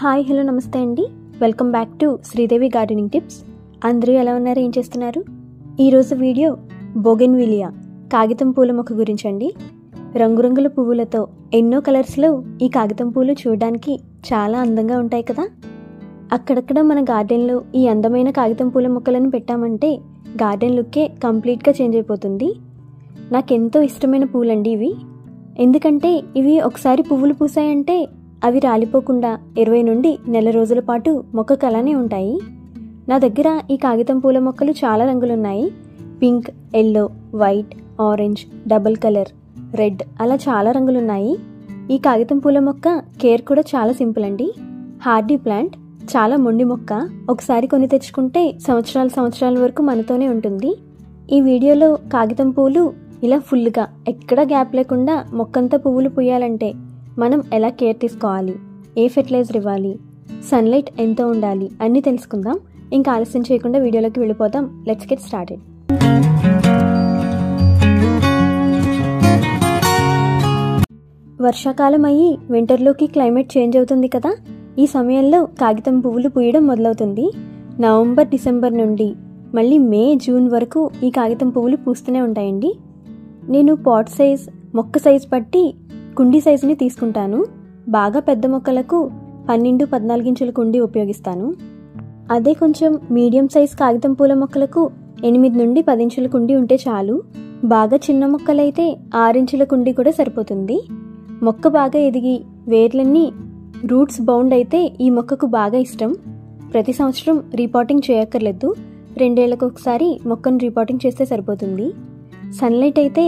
Hi hello నమస్తే అండి. Welcome back to Sridevi gardening tips. అందరూ ఎలా ఉన్నారు, ఏం చేస్తున్నారు? ఈరోజు వీడియో బోగెన్విలియా కాగితం పూల మొక్క గురించి అండి. రంగురంగుల పువ్వులతో ఎన్నో కలర్స్లో ఈ కాగితం పూలు చూడడానికి చాలా అందంగా ఉంటాయి కదా. అక్కడక్కడ మన గార్డెన్లో ఈ అందమైన కాగితం పూల మొక్కలను పెట్టామంటే గార్డెన్ లుక్కే కంప్లీట్గా చేంజ్ అయిపోతుంది. నాకెంతో ఇష్టమైన పూలండి ఇవి. ఎందుకంటే ఇవి ఒకసారి పువ్వులు పూసాయంటే అవి రాలిపోకుండా 20 నుండి నెల రోజుల పాటు మొక్కకు అలానే ఉంటాయి. నా దగ్గర ఈ కాగితం పూల మొక్కలు చాలా రంగులున్నాయి. Pink, yellow, white, orange, double colour, red, అలా చాలా రంగులున్నాయి. ఈ కాగితం పూల మొక్క కేర్ కూడా చాలా సింపుల్ అండి. హార్డీ ప్లాంట్, చాలా మొండి మొక్క. ఒకసారి కొని తెచ్చుకుంటే సంవత్సరాల వరకు మనతోనే ఉంటుంది. ఈ వీడియోలో కాగితం పూలు ఇలా ఫుల్గా ఎక్కడా గ్యాప్ లేకుండా మొక్కంతా పువ్వులు పూయాలంటే మనం ఎలా కేర్ తీసుకోవాలి, ఏ ఫెర్టిలైజర్ ఇవ్వాలి, సన్లైట్ ఎంత ఉండాలి అన్నీ తెలుసుకుందాం. ఇంకా ఆలస్యం చేయకుండా వీడియోలోకి వెళ్ళిపోదాం. Let's get started. వర్షాకాలం అయ్యి వింటర్లోకి క్లైమేట్ చేంజ్ అవుతుంది కదా. ఈ సమయంలో కాగితం పువ్వులు పూయడం మొదలవుతుంది. నవంబర్, డిసెంబర్ నుండి మళ్ళీ మే, జూన్ వరకు ఈ కాగితం పువ్వులు పూస్తూనే ఉంటాయండి. నేను పాట్ సైజ్, మొక్క సైజ్ బట్టి కుండీ సైజుని తీసుకుంటాను. బాగా పెద్ద మొక్కలకు 12-14 ఇంచుల కుండీ ఉపయోగిస్తాను. అదే కొంచెం మీడియం సైజ్ కాగితం పూల మొక్కలకు 8 నుండి 10 ఇంచుల కుండీ ఉంటే చాలు. బాగా చిన్న మొక్కలైతే 6 ఇంచుల కుండీ కూడా సరిపోతుంది. మొక్క బాగా ఎదిగి వేర్లన్నీ రూట్స్ బౌండ్ అయితే ఈ మొక్కకు బాగా ఇష్టం. ప్రతి సంవత్సరం రీపాటింగ్ చేయక్కర్లేదు. 2 ఏళ్లకు ఒకసారి మొక్కను రీపాటింగ్ చేస్తే సరిపోతుంది. సన్లైట్ అయితే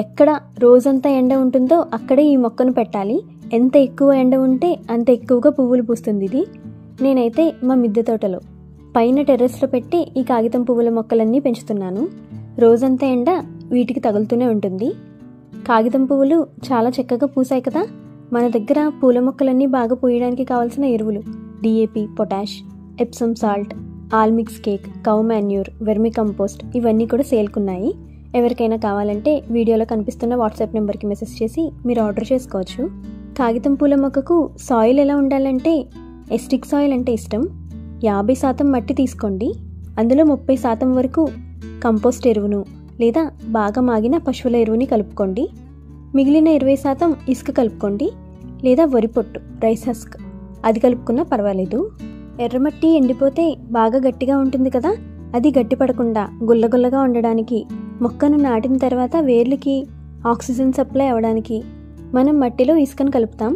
ఎక్కడ రోజంతా ఎండ ఉంటుందో అక్కడే ఈ మొక్కను పెట్టాలి. ఎంత ఎక్కువ ఎండ ఉంటే అంత ఎక్కువగా పువ్వులు పూస్తుంది ఇది. నేనైతే మా మిద్దె తోటలో పైన టెర్రస్లో పెట్టి ఈ కాగితం పువ్వుల మొక్కలన్నీ పెంచుతున్నాను. రోజంతా ఎండ వీటికి తగులుతూనే ఉంటుంది. కాగితం పువ్వులు చాలా చక్కగా పూసాయి కదా. మన దగ్గర పూల మొక్కలన్నీ బాగా పూయడానికి కావాల్సిన ఎరువులు DAP, potash, Epsom salt, all mix cake, cow manure, vermi compost ఇవన్నీ కూడా సేల్కున్నాయి. ఎవరికైనా కావాలంటే వీడియోలో కనిపిస్తున్న వాట్సాప్ నెంబర్కి మెసేజ్ చేసి మీరు ఆర్డర్ చేసుకోవచ్చు. కాగితం పూల మొక్కకు సాయిల్ ఎలా ఉండాలంటే ఎస్టిక్ సాయిల్ అంటే ఇష్టం. 50% మట్టి తీసుకోండి. అందులో 30% వరకు కంపోస్ట్ ఎరువును లేదా బాగా మాగిన పశువుల ఎరువుని కలుపుకోండి. మిగిలిన 20% ఇసుక కలుపుకోండి. లేదా వరి పొట్టు, రైస్ హస్క్, అది కలుపుకున్నా పర్వాలేదు. ఎర్రమట్టి ఎండిపోతే బాగా గట్టిగా ఉంటుంది కదా. అది గట్టిపడకుండా గుల్లగుల్లగా ఉండడానికి, మొక్కను నాటిన తర్వాత వేర్లకి ఆక్సిజన్ సప్లై అవ్వడానికి మనం మట్టిలో ఇసుకను కలుపుతాం.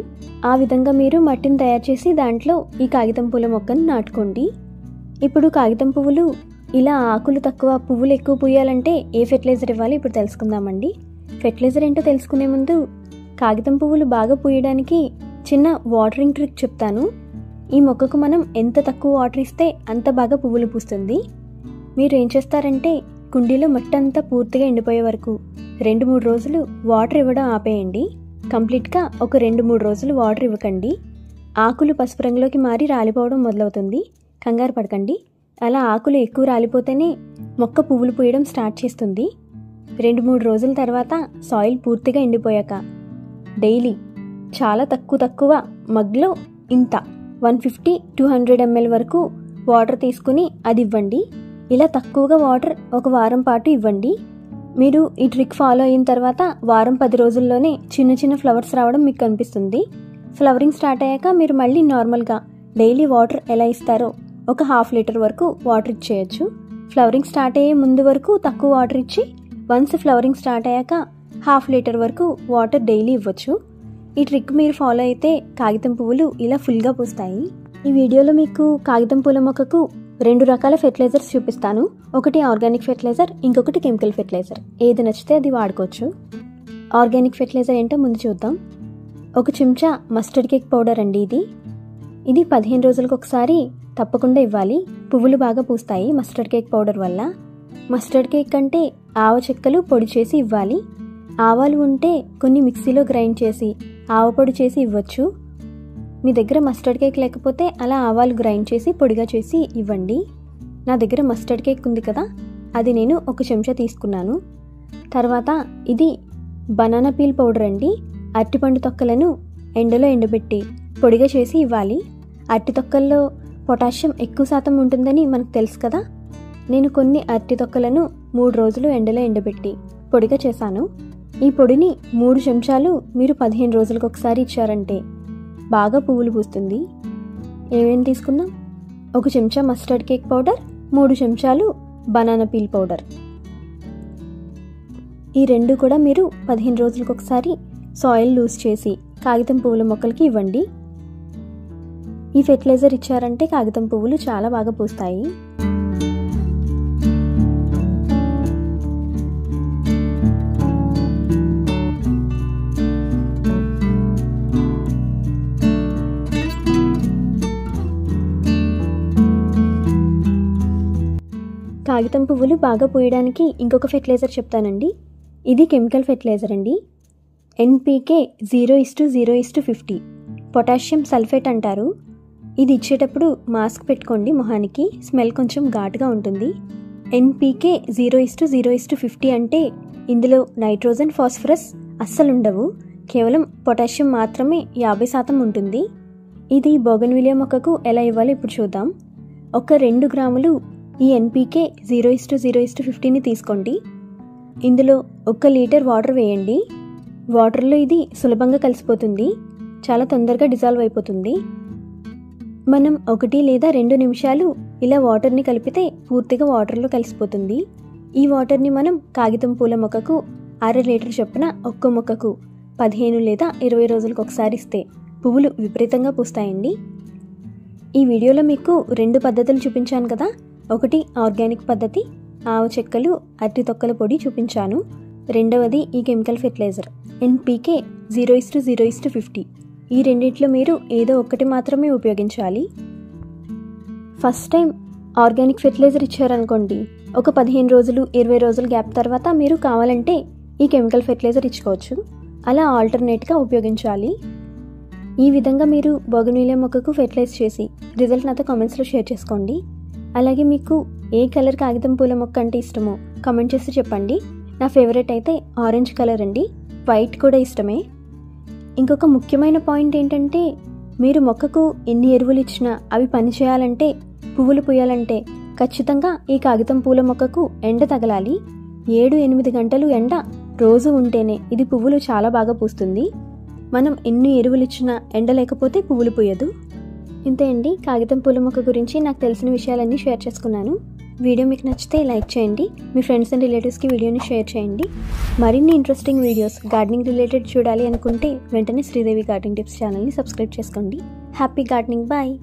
ఆ విధంగా మీరు మట్టిని తయారు చేసి దాంట్లో ఈ కాగితం పూల మొక్కను నాటుకోండి. ఇప్పుడు కాగితం పువ్వులు ఇలా ఆకులు తక్కువ పువ్వులు ఎక్కువ పూయాలంటే ఏ ఫెర్టిలైజర్ ఇవ్వాలి ఇప్పుడు తెలుసుకుందామండి. ఫెర్టిలైజర్ ఏంటో తెలుసుకునే ముందు కాగితం పువ్వులు బాగా పూయడానికి చిన్న వాటరింగ్ ట్రిక్ చెప్తాను. ఈ మొక్కకు మనం ఎంత తక్కువ వాటర్ ఇస్తే అంత బాగా పువ్వులు పూస్తుంది. మీరు ఏం చేస్తారంటే కుండీలో మట్టి అంతా పూర్తిగా ఎండిపోయే వరకు 2-3 రోజులు వాటర్ ఇవ్వడం ఆపేయండి. కంప్లీట్గా ఒక 2-3 రోజులు వాటర్ ఇవ్వకండి. ఆకులు పసుపు రంగులోకి మారి రాలిపోవడం మొదలవుతుంది. కంగారు పడకండి. అలా ఆకులు ఎక్కువ రాలిపోతేనే మొక్క పువ్వులు పూయడం స్టార్ట్ చేస్తుంది. 2-3 రోజుల తర్వాత సాయిల్ పూర్తిగా ఎండిపోయాక డైలీ చాలా తక్కువ మగ్లో ఇంత 150-200 ml వరకు వాటర్ తీసుకుని అది ఇవ్వండి. ఇలా తక్కువగా వాటర్ ఒక వారం పాటు ఇవ్వండి. మీరు ఈ ట్రిక్ ఫాలో అయిన తర్వాత వారం 10 రోజుల్లోనే చిన్న ఫ్లవర్స్ రావడం మీకు కనిపిస్తుంది. ఫ్లవరింగ్ స్టార్ట్ అయ్యాక మీరు మళ్ళీ నార్మల్గా డైలీ వాటర్ ఎలా ఇస్తారో ఒక 1/2 లీటర్ వరకు వాటర్ ఇచ్చేయచ్చు. ఫ్లవరింగ్ స్టార్ట్ అయ్యే ముందు వరకు తక్కువ వాటర్ ఇచ్చి వన్స్ ఫ్లవరింగ్ స్టార్ట్ అయ్యాక 1/2 లీటర్ వరకు వాటర్ డైలీ ఇవ్వచ్చు. ఈ ట్రిక్ మీరు ఫాలో అయితే కాగితం పువ్వులు ఇలా ఫుల్గా పూస్తాయి. ఈ వీడియోలో మీకు కాగితం పూల మొక్కకు 2 రకాల ఫెర్టిలైజర్స్ చూపిస్తాను. ఒకటి ఆర్గానిక్ ఫెర్టిలైజర్, ఇంకొకటి కెమికల్ ఫెర్టిలైజర్. ఏది నచ్చితే అది వాడుకోవచ్చు. ఆర్గానిక్ ఫెర్టిలైజర్ ఏంటో ముందు చూద్దాం. 1 చెంచా మస్టర్డ్ కేక్ పౌడర్ అండి. ఇది 15 రోజులకు ఒకసారి తప్పకుండా ఇవ్వాలి. పువ్వులు బాగా పూస్తాయి మస్టర్డ్ కేక్ పౌడర్ వల్ల. మస్టర్డ్ కేక్ అంటే ఆవ చెక్కలు పొడి చేసి ఇవ్వాలి. ఆవాలు ఉంటే కొన్ని మిక్సీలో గ్రైండ్ చేసి ఆవ పొడి చేసి ఇవ్వచ్చు. మీ దగ్గర మస్టర్డ్ కేక్ లేకపోతే అలా ఆవాలు గ్రైండ్ చేసి పొడిగా చేసి ఇవ్వండి. నా దగ్గర మస్టర్డ్ కేక్ ఉంది కదా, అది నేను 1 చెంచా తీసుకున్నాను. తర్వాత ఇది బనానా పీల్ పౌడర్ అండి. అరటిపండు తొక్కలను ఎండలో ఎండబెట్టి పొడిగా చేసి ఇవ్వాలి. అరటి తొక్కల్లో పొటాషియం ఎక్కువ శాతం ఉంటుందని మనకు తెలుసు కదా. నేను కొన్ని అరటి తొక్కలను 3 రోజులు ఎండలో ఎండబెట్టి పొడిగా చేశాను. ఈ పొడిని 3 చెంచాలు మీరు 15 రోజులకు ఒకసారి ఇచ్చారంటే బాగా పువ్వులు పూస్తుంది. ఏమేమి తీసుకుందాం? 1 చెంచా మస్టర్డ్ కేక్ పౌడర్, 3 చెంచాలు బనానా పీల్ పౌడర్. ఈ 2 కూడా మీరు 15 రోజులకు ఒకసారి సాయిల్ లూజ్ చేసి కాగితం పువ్వుల మొక్కలకి ఇవ్వండి. ఈ ఫెర్టిలైజర్ ఇచ్చారంటే కాగితం పువ్వులు చాలా బాగా పూస్తాయి. కాగితం పువ్వులు బాగా పూయడానికి ఇంకొక ఫెర్టిలైజర్ చెప్తానండి. ఇది కెమికల్ ఫెర్టిలైజర్ అండి. NPK 0:0:50, పొటాషియం సల్ఫేట్ అంటారు. ఇది ఇచ్చేటప్పుడు మాస్క్ పెట్టుకోండి మొహానికి, స్మెల్ కొంచెం ఘాటుగా ఉంటుంది. NPK 0:0:50 అంటే ఇందులో నైట్రోజన్, ఫాస్ఫరస్ అస్సలు ఉండవు, కేవలం పొటాషియం మాత్రమే 50% ఉంటుంది. ఇది బోగన్విలియా మొక్కకు ఎలా ఇవ్వాలో ఇప్పుడు చూద్దాం. ఒక 2 గ్రాములు ఈ NPK 0:0:50ని తీసుకోండి. ఇందులో 1 లీటర్ వాటర్ వేయండి. వాటర్లో ఇది సులభంగా కలిసిపోతుంది, చాలా తొందరగా డిజాల్వ్ అయిపోతుంది. మనం 1 లేదా 2 నిమిషాలు ఇలా వాటర్ని కలిపితే పూర్తిగా వాటర్లో కలిసిపోతుంది. ఈ వాటర్ని మనం కాగితం పూల మొక్కకు 1/2 లీటర్ చొప్పున ఒక్క మొక్కకు 15 లేదా 20 రోజులకు ఒకసారి ఇస్తే పువ్వులు విపరీతంగా పూస్తాయండి. ఈ వీడియోలో మీకు 2 పద్ధతులు చూపించాను కదా. ఒకటి ఆర్గానిక్ పద్ధతి, ఆవు చెక్కలు, అరటి తొక్కల పొడి చూపించాను. రెండవది ఈ కెమికల్ ఫెర్టిలైజర్ NPK 0:0:50. ఈ రెండిట్లో మీరు ఏదో ఒకటి మాత్రమే ఉపయోగించాలి. ఫస్ట్ టైం ఆర్గానిక్ ఫెర్టిలైజర్ ఇచ్చారనుకోండి, ఒక 15 రోజులు 20 రోజుల గ్యాప్ తర్వాత మీరు కావాలంటే ఈ కెమికల్ ఫెర్టిలైజర్ ఇచ్చుకోవచ్చు. అలా ఆల్టర్నేట్గా ఉపయోగించాలి. ఈ విధంగా మీరు బోగన్విలియా మొక్కకు ఫెర్టిలైజ్ చేసి రిజల్ట్ నాతో కామెంట్స్లో షేర్ చేసుకోండి. అలాగే మీకు ఏ కలర్ కాగితం పూల మొక్క అంటే ఇష్టమో కామెంట్ చేసి చెప్పండి. నా ఫేవరెట్ అయితే ఆరెంజ్ కలర్ అండి, వైట్ కూడా ఇష్టమే. ఇంకొక ముఖ్యమైన పాయింట్ ఏంటంటే, మీరు మొక్కకు ఎన్ని ఎరువులు ఇచ్చినా అవి పని చేయాలంటే, పువ్వులు పూయాలంటే ఖచ్చితంగా ఈ కాగితం పూల మొక్కకు ఎండ తగలాలి. 7-8 గంటలు ఎండ రోజు ఉంటేనే ఇది పువ్వులు చాలా బాగా పూస్తుంది. మనం ఎన్ని ఎరువులు ఇచ్చినా ఎండ లేకపోతే పువ్వులు పూయదు. ఇంతే అండి, కాగితం పూల మొక్క గురించి నాకు తెలిసిన విషయాలన్నీ షేర్ చేసుకున్నాను. వీడియో మీకు నచ్చితే లైక్ చేయండి, మీ ఫ్రెండ్స్ అండ్ రిలేటివ్స్కి వీడియోని షేర్ చేయండి. మరిన్ని ఇంట్రెస్టింగ్ వీడియోస్ గార్డెనింగ్ రిలేటెడ్ చూడాలి అనుకుంటే వెంటనే శ్రీదేవి గార్డెనింగ్ టిప్స్ ఛానల్ని సబ్స్క్రైబ్ చేసుకోండి. Happy gardening, bye.